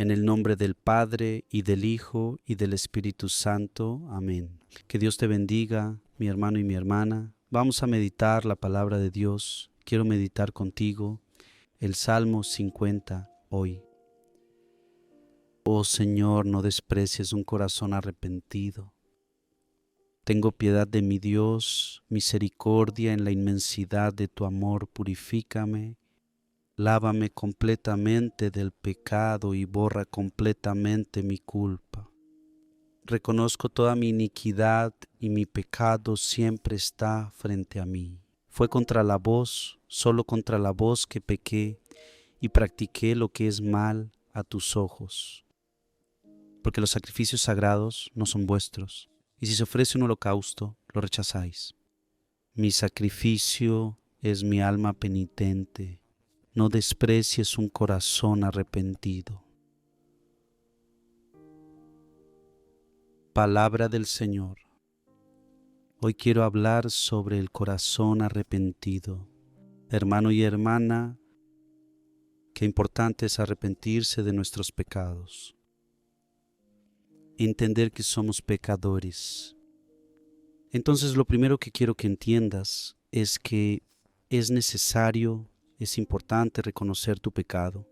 En el nombre del Padre, y del Hijo, y del Espíritu Santo. Amén. Que Dios te bendiga, mi hermano y mi hermana. Vamos a meditar la palabra de Dios. Quiero meditar contigo el Salmo 50 hoy. Oh Señor, no desprecies un corazón arrepentido. Tengo piedad de mi Dios, misericordia en la inmensidad de tu amor, purifícame. Lávame completamente del pecado y borra completamente mi culpa. Reconozco toda mi iniquidad y mi pecado siempre está frente a mí. Fue contra la voz, solo contra la voz que pequé y practiqué lo que es mal a tus ojos. Porque los sacrificios sagrados no son vuestros, y si se ofrece un holocausto, lo rechazáis. Mi sacrificio es mi alma penitente. No desprecies un corazón arrepentido. Palabra del Señor. Hoy quiero hablar sobre el corazón arrepentido. Hermano y hermana, qué importante es arrepentirse de nuestros pecados. Entender que somos pecadores. Entonces, lo primero que quiero que entiendas es que es necesario, es importante reconocer tu pecado.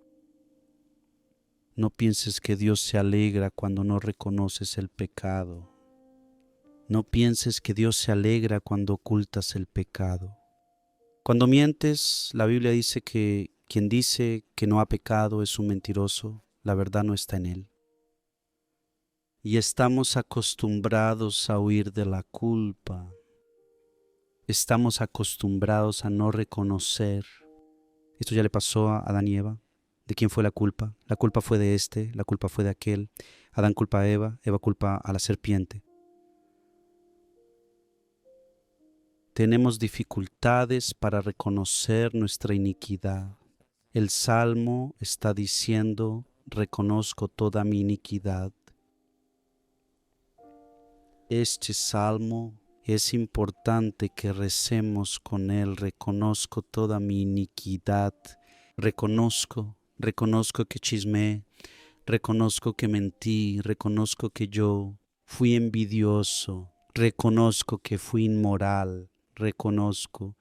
No pienses que Dios se alegra cuando no reconoces el pecado. No pienses que Dios se alegra cuando ocultas el pecado. Cuando mientes, la Biblia dice que quien dice que no ha pecado es un mentiroso, la verdad no está en él. Y estamos acostumbrados a huir de la culpa. Estamos acostumbrados a no reconocer. Esto ya le pasó a Adán y Eva. ¿De quién fue la culpa? La culpa fue de este, la culpa fue de aquel. Adán culpa a Eva, Eva culpa a la serpiente. Tenemos dificultades para reconocer nuestra iniquidad. El Salmo está diciendo, reconozco toda mi iniquidad. Este Salmo es importante que recemos con él. Reconozco toda mi iniquidad. Reconozco que chismeé. Reconozco que mentí. Reconozco que yo fui envidioso. Reconozco que fui inmoral. Reconozco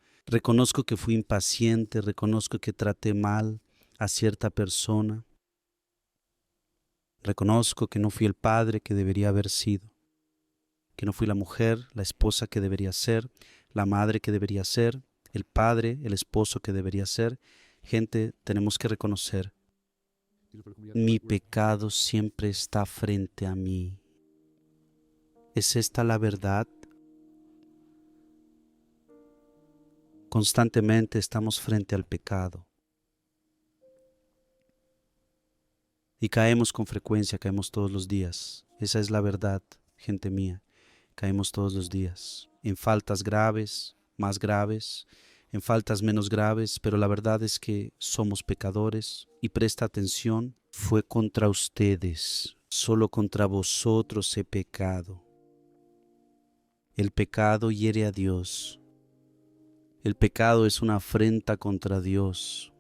que fui impaciente. Reconozco que traté mal a cierta persona. Reconozco que no fui el padre que debería haber sido, que no fui la mujer, la esposa que debería ser, la madre que debería ser, el padre, el esposo que debería ser. Gente, tenemos que reconocer, mi pecado siempre está frente a mí. ¿Es esta la verdad? Constantemente estamos frente al pecado. Y caemos con frecuencia, caemos todos los días. Esa es la verdad, gente mía. Caemos todos los días, en faltas graves, más graves, en faltas menos graves, pero la verdad es que somos pecadores. Y presta atención, fue contra ustedes, solo contra vosotros he pecado. El pecado hiere a Dios. El pecado es una afrenta contra Dios.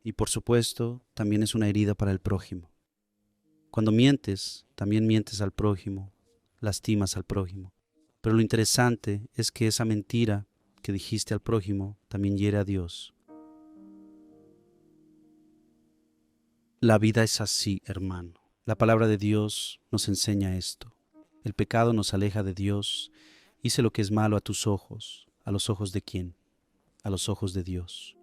Y por supuesto, también es una herida para el prójimo. Cuando mientes, también mientes al prójimo, lastimas al prójimo. Pero lo interesante es que esa mentira que dijiste al prójimo también hiere a Dios. La vida es así, hermano. La palabra de Dios nos enseña esto. El pecado nos aleja de Dios. Hice lo que es malo a tus ojos. ¿A los ojos de quién? A los ojos de Dios.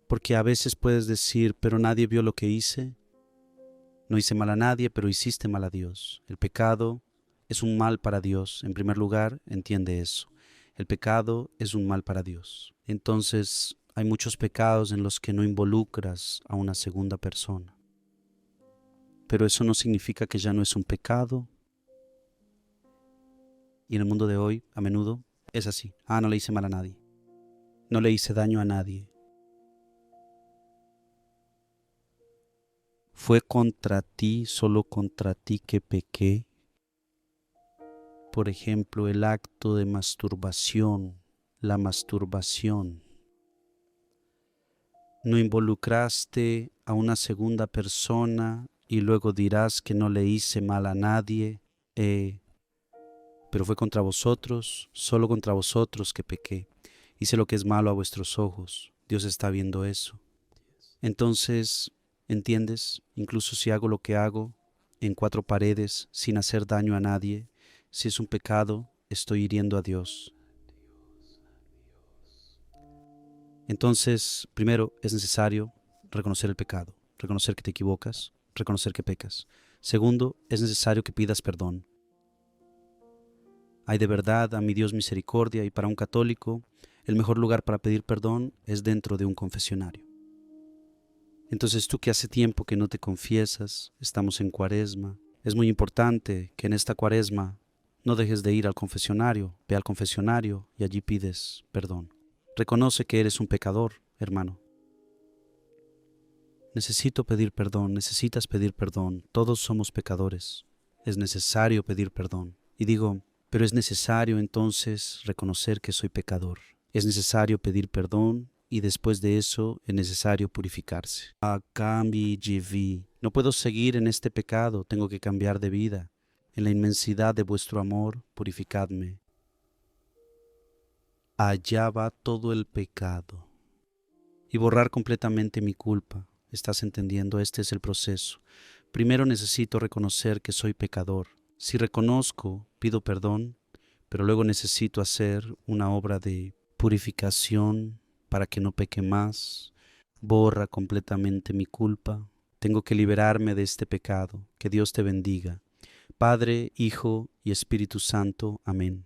Porque a veces puedes decir, pero nadie vio lo que hice. No hice mal a nadie, pero hiciste mal a Dios. El pecado es un mal para Dios. En primer lugar, entiende eso. El pecado es un mal para Dios. Entonces, hay muchos pecados en los que no involucras a una segunda persona. Pero eso no significa que ya no es un pecado. Y en el mundo de hoy, a menudo, es así. No le hice mal a nadie. No le hice daño a nadie. Fue contra ti, solo contra ti que pequé. por ejemplo, el acto de masturbación, la masturbación. No involucraste a una segunda persona y luego dirás que no le hice mal a nadie, pero fue contra vosotros, solo contra vosotros que pequé. Hice lo que es malo a vuestros ojos. Dios está viendo eso. Entonces, ¿entiendes? Incluso si hago lo que hago en cuatro paredes sin hacer daño a nadie, si es un pecado, estoy hiriendo a Dios. Entonces, primero es necesario reconocer el pecado, reconocer que te equivocas, reconocer que pecas. Segundo, es necesario que pidas perdón. Hay de verdad a mi Dios misericordia, y para un católico, el mejor lugar para pedir perdón es dentro de un confesionario. Entonces tú que hace tiempo que no te confiesas, estamos en Cuaresma, es muy importante que en esta Cuaresma no dejes de ir al confesionario, ve al confesionario y allí pides perdón. Reconoce que eres un pecador, hermano. Necesito pedir perdón, necesitas pedir perdón, todos somos pecadores, es necesario pedir perdón. Y digo, pero es necesario entonces reconocer que soy pecador, es necesario pedir perdón y después de eso es necesario purificarse. No puedo seguir en este pecado, tengo que cambiar de vida. En la inmensidad de vuestro amor, purificadme. Allá va todo el pecado. Y borrar completamente mi culpa. ¿Estás entendiendo? Este es el proceso. Primero necesito reconocer que soy pecador. Si reconozco, pido perdón, pero luego necesito hacer una obra de purificación para que no peque más. Borra completamente mi culpa. Tengo que liberarme de este pecado. Que Dios te bendiga. Padre, Hijo y Espíritu Santo. Amén.